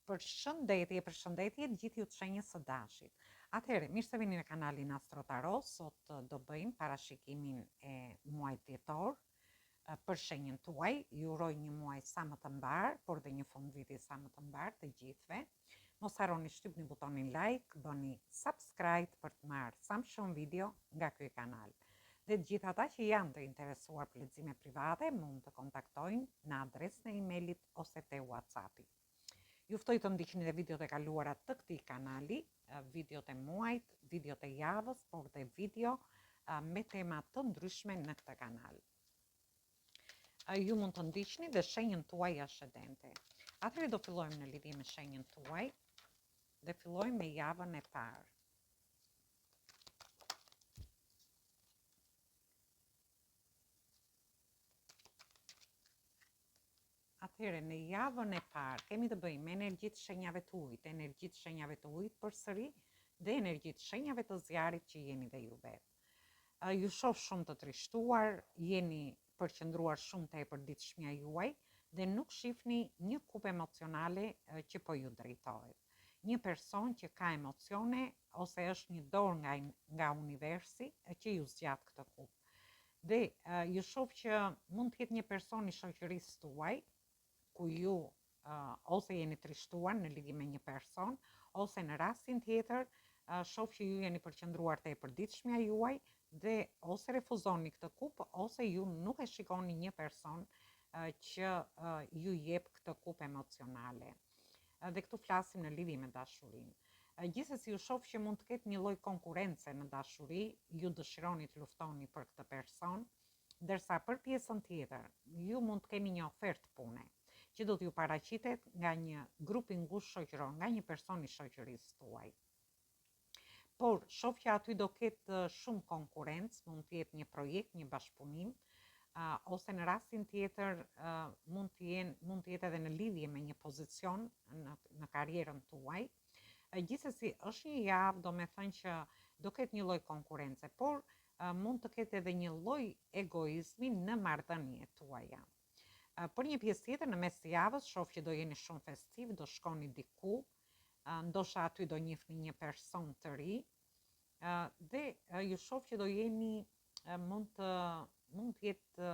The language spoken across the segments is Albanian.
Përshëndetje të gjithë ju të shenjës së dashit. Atëherë, mirë se vini në kanalin Astro Tarot. Sot do bëjmë parashikimin e muajit dhjetor për shenjën tuaj. Ju uroj një muaj sa më të mbar, por dhe një fundviti sa më të mbar të gjithëve. Mos harroni shtypni butonin like, bëni subscribe për të marrë sa më shumë video nga ky kanal. Dhe të gjithë ata që janë të interesuar për lexime private mund të kontaktojnë në adresën e emailit ose te WhatsAppi. Ju ftoj të ndiqni dhe videot e kaluara të këtij kanali, videot e muajit, videot e javës, por dhe video me tema të ndryshme në këtë kanal. Ju mund të ndiqni dhe shenjën tuaj ascendente. Atëherë do fillojmë në lidhje me shenjën tuaj dhe fillojmë me javën e parë. Atëherë, në javën e parë kemi të bëjmë me energjitë shenjave të ujit, energjitë shenjave të ujit përsëri dhe energjitë shenjave të zjarit që jeni dhe ju vetë. Ju shoh shumë të trishtuar, jeni përqendruar shumë tepër ditëshmja juaj dhe nuk shihni një kupë emocionale që po ju drejtohet. Një person që ka emocione ose është një dorë nga universi që ju zgjat këtë kupë. Dhe ju shoh që mund të jetë një person i shoqërisë tuaj ku ju ose jeni trishtuar në lidhje me një person, ose në rastin tjetër shoh që ju jeni përqendruar tepër ditëshmja juaj dhe ose refuzoni këtë kupë ose ju nuk e shikoni një person që ju jep këtë kupë emocionale. Dhe këtu flasim në lidhje me dashurinë. Gjithsesi ju shoh që mund të ketë një lloj konkurrence në dashuri, ju dëshironi të luftoni për këtë person, ndërsa për pjesën tjetër ju mund të keni një ofertë pune që do t'ju paraqitet nga një grup i ngushtë shoqëror, nga një person i shoqërisë tuaj. Por shoh që aty do ketë shumë konkurrencë, mund të jetë një projekt, një bashkëpunim, ose në rastin tjetër mund të jetë edhe në lidhje me një pozicion në karrierën tuaj. Gjithsesi është një javë, do me thënë që do ketë një lloj konkurrence, por mund të ketë edhe një lloj egoizmi në marrëdhëniet tuaja. Për një pjesë tjetër, në mes të javës, shoh që do jeni shumë festiv, do shkoni diku, ndoshta aty do njihni një person të ri, dhe ju shoh që do jeni, mund të jetë,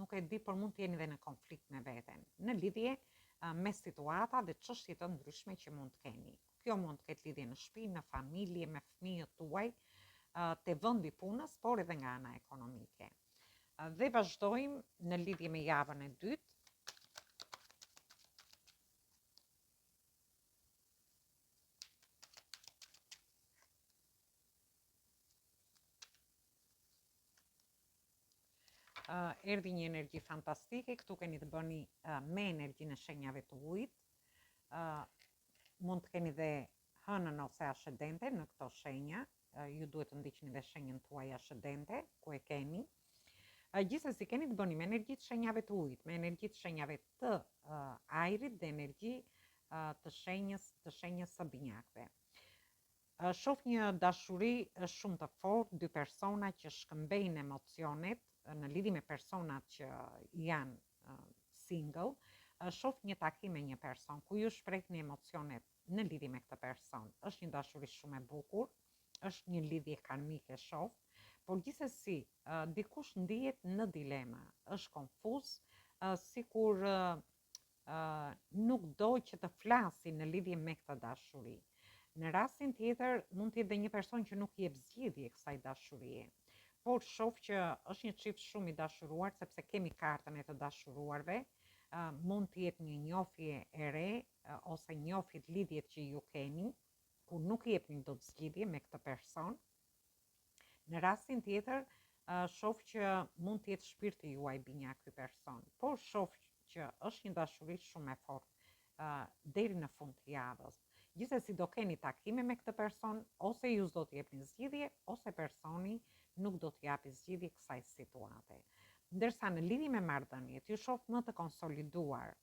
nuk e di, por mund të jeni dhe në konflikt me veten, në lidhje me situata dhe çështje të ndryshme që mund të keni. Kjo mund të ketë lidhje në shtëpi, në familje, me fëmijët tuaj, te vendi punës, por edhe nga ana ekonomike. Dhe vazhdojmë në lidhje me javën e dytë. Erdhi një energji fantastike, këtu keni të bëni me energjinë e shenjave të ujit. Mund të keni dhe hënën ose ascendente në këto shenja, ju duhet të ndiqni dhe shenjën tuaj ascendente, ku e keni. Gjithsesi keni të bëni me energjitë shenjave të ujit, me energjitë shenjave të ajrit dhe energji të shenjës së binjakëve. Shoh një dashuri shumë të fortë, dy persona që shkëmbejnë emocionet në lidhje me personat që janë single. Shoh një takim me një person ku ju shprehni emocionet në lidhje me këtë person. Është një dashuri shumë e bukur, është një lidhje karmike shoh. Por gjithsesi, dikush ndihet në dilema, është konfuz, sikur nuk do që të flasi në lidhje me këtë dashuri. Në rastin tjetër, mund të jetë dhe një person që nuk jep zgjidhje kësaj dashurie. Por shoh që është një çift shumë i dashuruar, sepse kemi kartën e të dashuruarve, mund të jetë një njohje e re ose njohje të lidhjet që ju keni, ku nuk jepni dot zgjidhje me këtë person. Në rastin tjetër, shoh që mund të jetë shpirti juaj binjak ky person, por shoh që është një dashuri shumë e fortë deri në fund të javës. Gjithsesi do keni takime me këtë person, ose ju s'do të jepni zgjidhje, ose personi nuk do të japi zgjidhje kësaj situate. Ndërsa në lidhje me marrëdhëniet, ju shoh më të konsoliduar,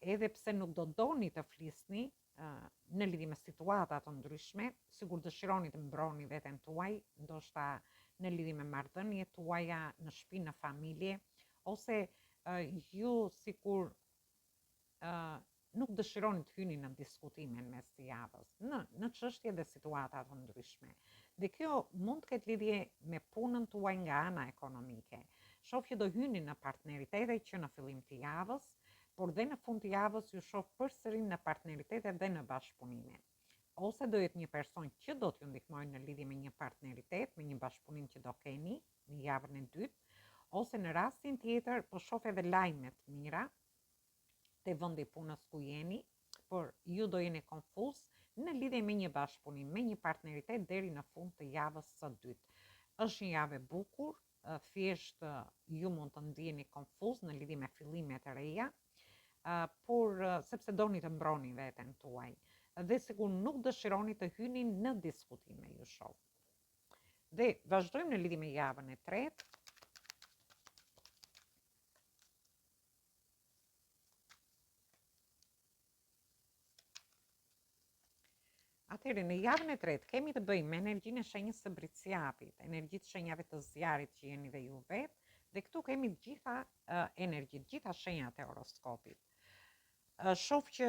edhe pse nuk do doni të flisni në lidhje me situata të ndryshme, sigur dëshironi të mbroni veten tuaj, ndoshta në lidhje me marrëdhëniet tuaja në shtëpi, në familje, ose ju sikur nuk dëshironi të hyni në diskutime në mes të javës, në çështje dhe situata të ndryshme. Dhe kjo mund të ketë lidhje me punën tuaj nga ana ekonomike. Shoh që do hyni në partneritete që në fillim të javës, por dhe në fund të javës ju shoh përsëri në partneritete dhe në bashkëpunime. Ose do jetë një person që do t'ju ndihmojë në lidhje me një partneritet, me një bashkëpunim që do keni në javën e dytë, ose në rastin tjetër po shoh edhe lajme të mira te vendi i punës ku jeni, por ju do jeni konfuz në lidhje me një bashkëpunim, me një partneritet deri në fund të javës së dytë. Është një javë e bukur, thjesht ju mund të ndiheni konfuz në lidhje me fillimet e reja, por sepse doni të mbroni veten tuaj dhe sigur nuk dëshironi të hyni në diskutime, ju shoh. Dhe vazhdojmë në lidhje me javën e tretë. Atëherë, në javën e tretë kemi të bëjmë me energjinë e shenjës së Briciapit, energjitë shenjave të zjarit që jeni dhe ju vetë, dhe këtu kemi gjitha energjitë, gjitha shenjat e horoskopit. Shoh që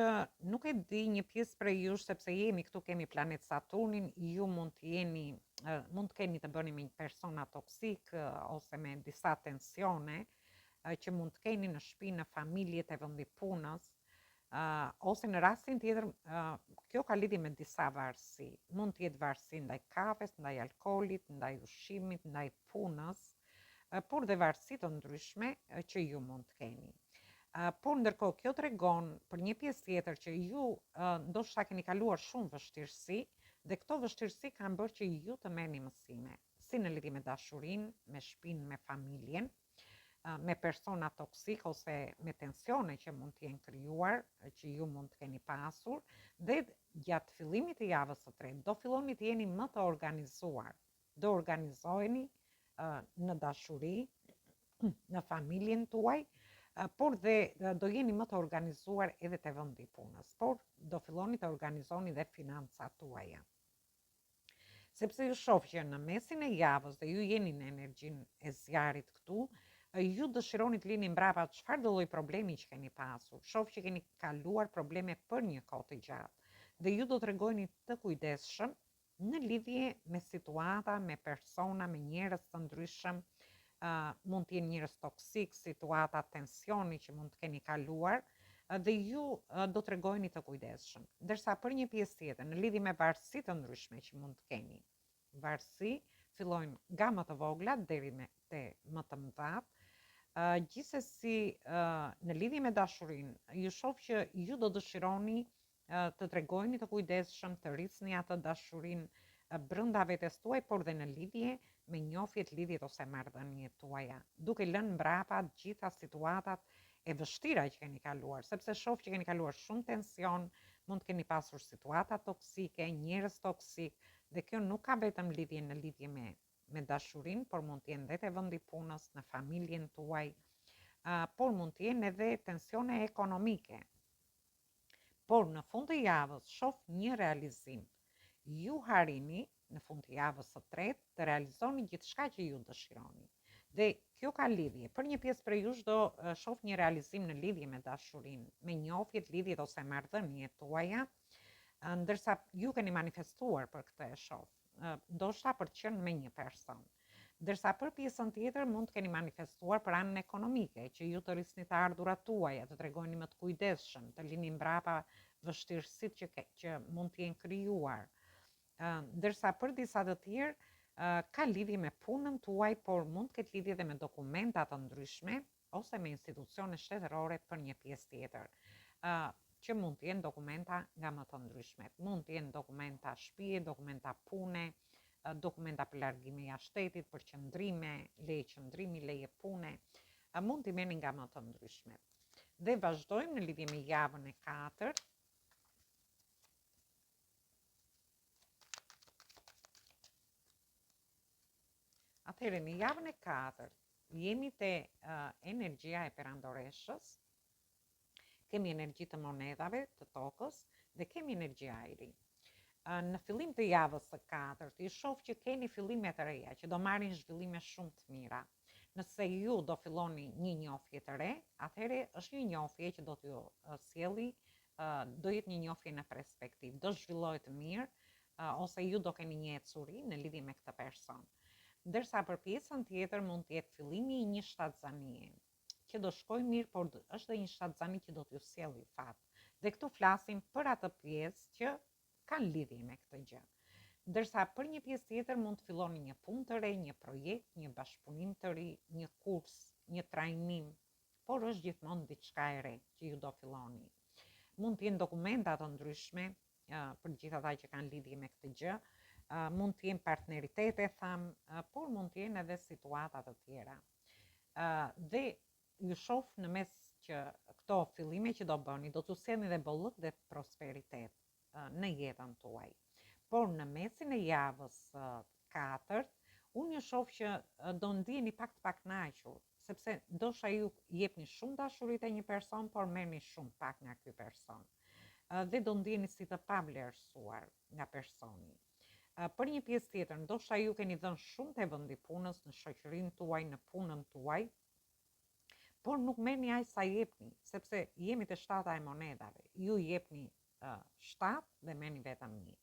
nuk e di një pjesë prej jush, sepse jemi këtu, kemi planet Saturnin, ju mund të keni të bëni me një persona toksik ose me disa tensione që mund të keni në shtëpi, në familje, te vendi punës. Ose në rastin tjetër, kjo ka lidhje me disa varësi. Mund të jetë varësi ndaj kafes, ndaj alkoolit, ndaj ushqimit, ndaj punës, por dhe varësi të ndryshme që ju mund të keni. Por ndërkohë kjo tregon për një pjesë tjetër që ju ndoshta keni kaluar shumë vështirësi dhe këto vështirësi kanë bërë që ju të merrni mësime, si në lidhje me dashurinë, me shtëpinë, me familjen, me persona toksik ose me tensione që mund të jenë krijuar, që ju mund të keni pasur, dhe gjatë fillimit të javës së tretë do filloni të jeni më të organizuar. Do organizoheni në dashuri, në familjen tuaj, por dhe do jeni më të organizuar edhe te vendi i punës, por do filloni të organizoni dhe financat tuaja. Sepse ju shoh që në mesin e javës dhe ju jeni në energjinë e zjarit këtu, ju dëshironi të lini mbrapa çfarë do lloj problemi që keni pasur. Shoh që keni kaluar probleme për një kohë të gjatë dhe ju do t'rregojeni të kujdesshëm në lidhje me situata, me persona, me njerëz të ndryshëm, mund të jenë njerëz toksik, situata tensioni që mund të keni kaluar, dhe ju do t'rregojeni të kujdesshëm. Ndërsa për një pjesë tjetër, në lidhje me varësi të ndryshme që mund të keni, varësi fillojnë nga më të vogla deri te më të mëdhat. Gjithsesi, në lidhje me dashurinë, ju shoh që ju do dëshironi të t'rregojeni të kujdesshëm, të rrisni atë dashurinë brenda vetes tuaj, por dhe në lidhje me njofjet, lidhjet ose marrëdhëniet tuaja, duke lënë mbrapa gjitha situatat e vështira që keni kaluar, sepse shoh që keni kaluar shumë tension, mund të keni pasur situata toksike, njerëz toksik, dhe kjo nuk ka vetëm lidhje në lidhje me dashurinë, por mund të jenë edhe te vendi i punës, në familjen tuaj, por mund të jenë edhe tensione ekonomike. Por në fund të javës shoh një realizim. Ju harini në fund të javës së tretë të realizoni gjithçka që ju dëshironi. Dhe kjo ka lidhje. Për një pjesë prej jush do shoh një realizim në lidhje me dashurinë, me njofjet, lidhjet ose marrëdhëniet tuaja, ndërsa ju keni manifestuar për këtë e shoh. Ndoshta për të qenë me një person. Ndërsa për pjesën tjetër mund të keni manifestuar për anën ekonomike, që ju të rrisni të ardhurat tuaja, të tregoni më të kujdesshëm, të lini mbrapa vështirësitë që mund të jenë krijuar. Ndërsa për disa të tjerë ka lidhje me punën tuaj, por mund të ketë lidhje edhe me dokumenta të ndryshme ose me institucione shtetërore për një pjesë tjetër, që mund të jenë dokumenta nga më të ndryshmet. Mund të jenë dokumenta shtëpie, dokumenta pune, dokumenta për largime jashtë shtetit, për qëndrime, leje qëndrimi, leje pune, mund të merrni nga më të ndryshmet. Dhe vazhdojmë në lidhje me javën e katërt. Atëherë, në javën e katërt, jemi te energjia e perandoreshës, kemi energji të monedhave, të tokës, dhe kemi energji ajri. Në fillim të javës së katërt, ju shoh që keni fillime të reja, që do marrin zhvillime shumë të mira. Nëse ju do filloni një njohje të re, atëherë është një njohje që do t'ju sjelli, do jetë një njohje në perspektivë, do zhvillohet mirë, ose ju do keni një ecuri në lidhje me këtë person. Ndërsa për pjesën tjetër mund të jetë fillimi i një shtatzanie që do shkoj mirë, por është dhe një shtatzani që do t'ju sjellë fat. Dhe këtu flasim për atë pjesë që kanë lidhje me këtë gjë. Ndërsa për një pjesë tjetër mund të filloni një punë të re, një projekt, një bashkëpunim të ri, një kurs, një trajnim, por është gjithmonë diçka e re që ju do filloni. Mund të jenë dokumenta të ndryshme për gjithë ata që kanë lidhje me këtë gjë, mund të jenë partneritete, por mund të jenë edhe situata të tjera. Dhe ju shoh në mes që këto fillime që do bëni do t'ju sjellin dhe bollëk dhe prosperitet në jetën tuaj. Por në mesin e javës 4, unë ju shoh që do ndiheni pak të pakënaqur, sepse ndoshta ju jepni shumë dashuri te një person, por merrni shumë pak nga ky person. Dhe do ndiheni si të pavlerësuar nga personi. Për një pjesë tjetër, ndoshta ju keni dhënë shumë te vendi punës, në shoqërinë tuaj, në punën tuaj, por nuk merrni aq sa jepni, sepse jemi te shtata e monedave. Ju jepni 7 dhe merrni vetëm 1.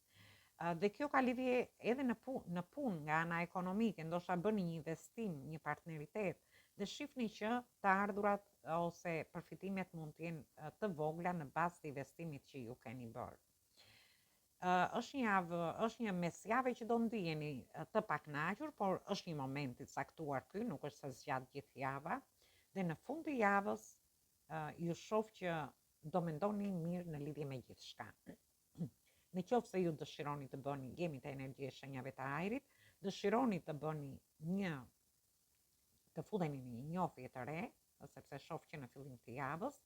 Dhe kjo ka lidhje edhe në punë nga ana ekonomike, ndoshta bëni një investim, një partneritet, dhe shifni që të ardhurat ose përfitimet mund të jenë të vogla në bazë të investimit që ju keni bërë. Është një mesjavë që do ndiheni të pakënaqur, por është një moment i caktuar ky, nuk është se zgjat gjithë java, dhe në fund të javës ju shoh që do mendoni mirë në lidhje me gjithçka. Në qoftë se ju dëshironi të bëni, jemi te energjia e shenjave të ajrit, dëshironi të bëni të futeni në një njohje të re, sepse shoh që në fillim të javës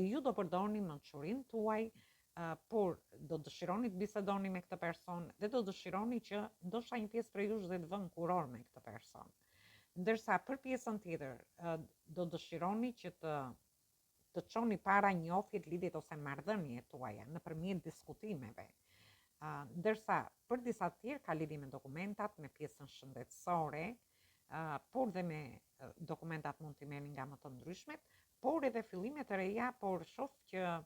ju do përdorni mençurinë tuaj, por do dëshironi të bisedoni me këtë person dhe do dëshironi që ndoshta një pjesë prej jush dhe të vënë kuror me këtë person. Ndërsa për pjesën tjetër do dëshironi që të çoni para njohjet, lidhjet ose marrëdhëniet tuaja nëpërmjet diskutimeve. Ndërsa për disa të tjerë ka lidhje me dokumentat, me pjesën shëndetësore, por dhe me dokumentat mund t'i merrni nga më të ndryshmet, por edhe fillime të reja, por shoh që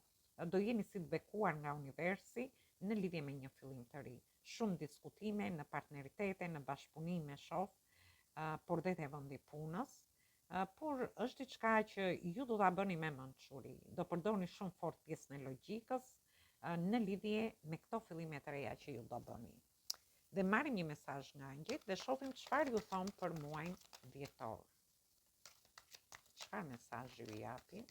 do jeni si të bekuar nga universi në lidhje me një fillim të ri. Shumë diskutime në partneritete, në bashkëpunime shoh, por dhe te vendi punës, por është diçka që ju do ta bëni me mençuri. Do përdorni shumë fort pjesën e logjikës në lidhje me këto fillime të reja që ju do bëni. Dhe marrim një mesazh nga angjëjt dhe shohim çfarë ju thon për muajin dhjetor. Çfarë mesazhi ju japi?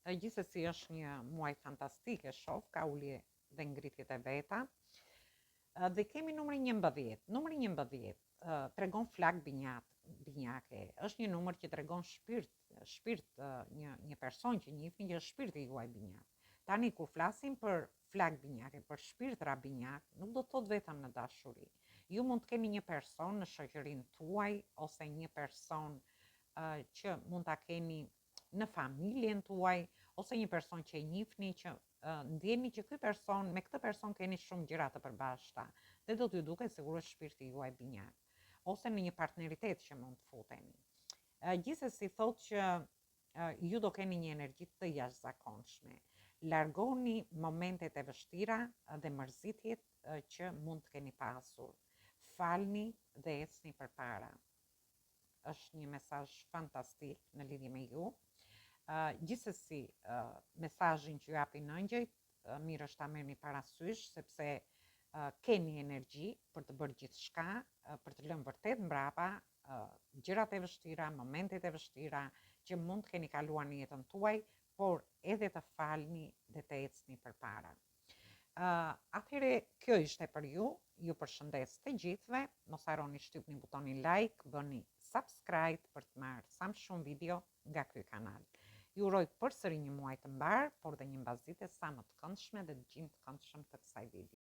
Gjithsesi është një muaj fantastik, e shoh, ka ulje dhe ngritjet e veta. Dhe kemi numrin 11. Numri 11 tregon flak binjake. Është një numër që tregon shpirt, një person që njihni që është shpirti juaj binjak. Tani kur flasim për flak binjake, për shpirtra binjak, nuk do të thot vetëm në dashuri. Ju mund të keni një person në shoqërinë tuaj ose një person që mund ta keni në familjen tuaj, ose një person që e njihni që ndjeni që me këtë person keni shumë gjëra të përbashkëta dhe do t'ju duket sigurisht shpirti juaj binjak, ose në një partneritet që mund të futeni. Gjithsesi thotë që ju do keni një energji të jashtëzakonshme. Largoni momentet e vështira dhe mërzitjet që mund të keni pasur. Falni dhe ecni përpara. Është një mesazh fantastik në lidhje me ju. Gjithsesi, mesazhin që ju japin ëngjëjt, mirë është ta merrni parasysh, sepse keni energji për të bërë gjithçka, për të lënë vërtet mbrapa gjërat e vështira, momentet e vështira që mund të keni kaluar në jetën tuaj, por edhe të falni dhe të ecni përpara. Atëherë kjo ishte për ju përshëndes të gjithëve, mos harroni shtypni butonin like, bëni subscribe për të marrë sa më shumë video nga ky kanal. Ju uroj përsëri një muaj të mbar, por dhe një mbasditë sa më të këndshme dhe dëgjim të këndshëm të kësaj video.